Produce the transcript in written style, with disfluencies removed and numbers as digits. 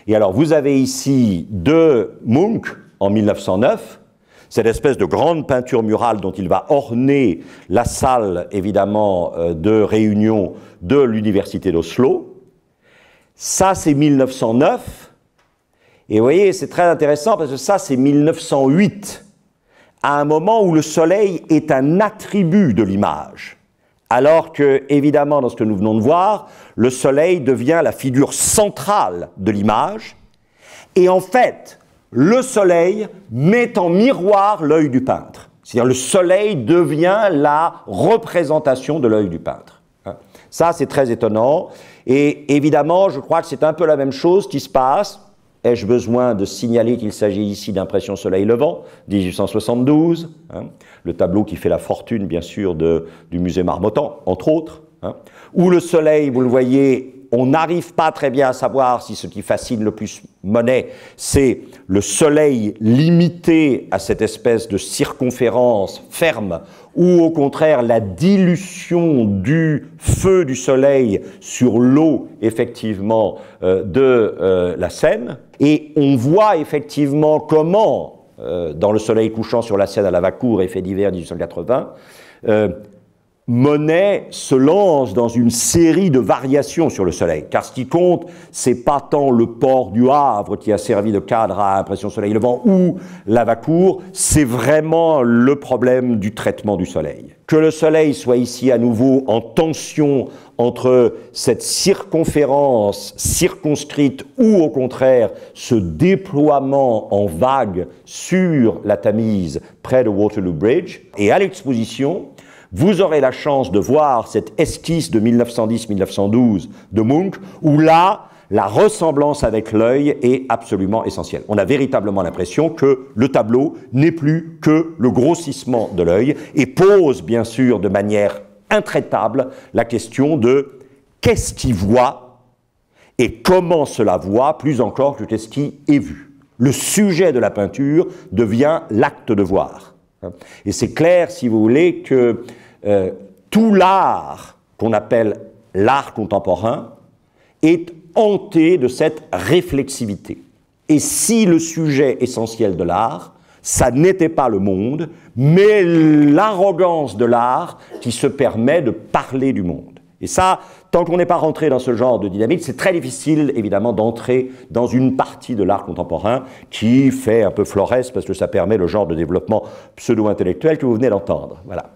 Et alors, vous avez ici de Munch, en 1909, cette espèce de grande peinture murale dont il va orner la salle, évidemment, de réunion de l'université d'Oslo. Ça, c'est 1909. Et vous voyez, c'est très intéressant parce que ça, c'est 1908, à un moment où le soleil est un attribut de l'image. Alors que, évidemment, dans ce que nous venons de voir, le soleil devient la figure centrale de l'image. Et en fait, le soleil met en miroir l'œil du peintre. C'est-à-dire le soleil devient la représentation de l'œil du peintre. Ça, c'est très étonnant. Et évidemment, je crois que c'est un peu la même chose qui se passe. Ai-je besoin de signaler qu'il s'agit ici d'Impression Soleil Levant, 1872, le tableau qui fait la fortune, bien sûr, du musée Marmottan, entre autres, où le soleil, vous le voyez, on n'arrive pas très bien à savoir si ce qui fascine le plus Monet, c'est le soleil limité à cette espèce de circonférence ferme, ou au contraire la dilution du feu du soleil sur l'eau, effectivement, de la Seine. Et on voit effectivement comment, dans Le Soleil couchant sur la Seine à Lavacourt, effet d'hiver 1880, Monet se lance dans une série de variations sur le soleil, car ce qui compte, c'est pas tant le port du Havre qui a servi de cadre à Impression Soleil Levant ou Lavacourt, c'est vraiment le problème du traitement du soleil. Que le soleil soit ici à nouveau en tension entre cette circonférence circonscrite ou au contraire ce déploiement en vague sur la Tamise près de Waterloo Bridge, et à l'exposition, vous aurez la chance de voir cette esquisse de 1910-1912 de Munch, où là, la ressemblance avec l'œil est absolument essentielle. On a véritablement l'impression que le tableau n'est plus que le grossissement de l'œil et pose, bien sûr, de manière intraitable, la question de qu'est-ce qui voit et comment cela voit, plus encore que qu'est-ce qui est vu. Le sujet de la peinture devient l'acte de voir. Et c'est clair, si vous voulez, que tout l'art qu'on appelle l'art contemporain est hanté de cette réflexivité. Et si le sujet essentiel de l'art, ça n'était pas le monde, mais l'arrogance de l'art qui se permet de parler du monde. Et ça, tant qu'on n'est pas rentré dans ce genre de dynamique, c'est très difficile, évidemment, d'entrer dans une partie de l'art contemporain qui fait un peu florès, parce que ça permet le genre de développement pseudo-intellectuel que vous venez d'entendre. Voilà.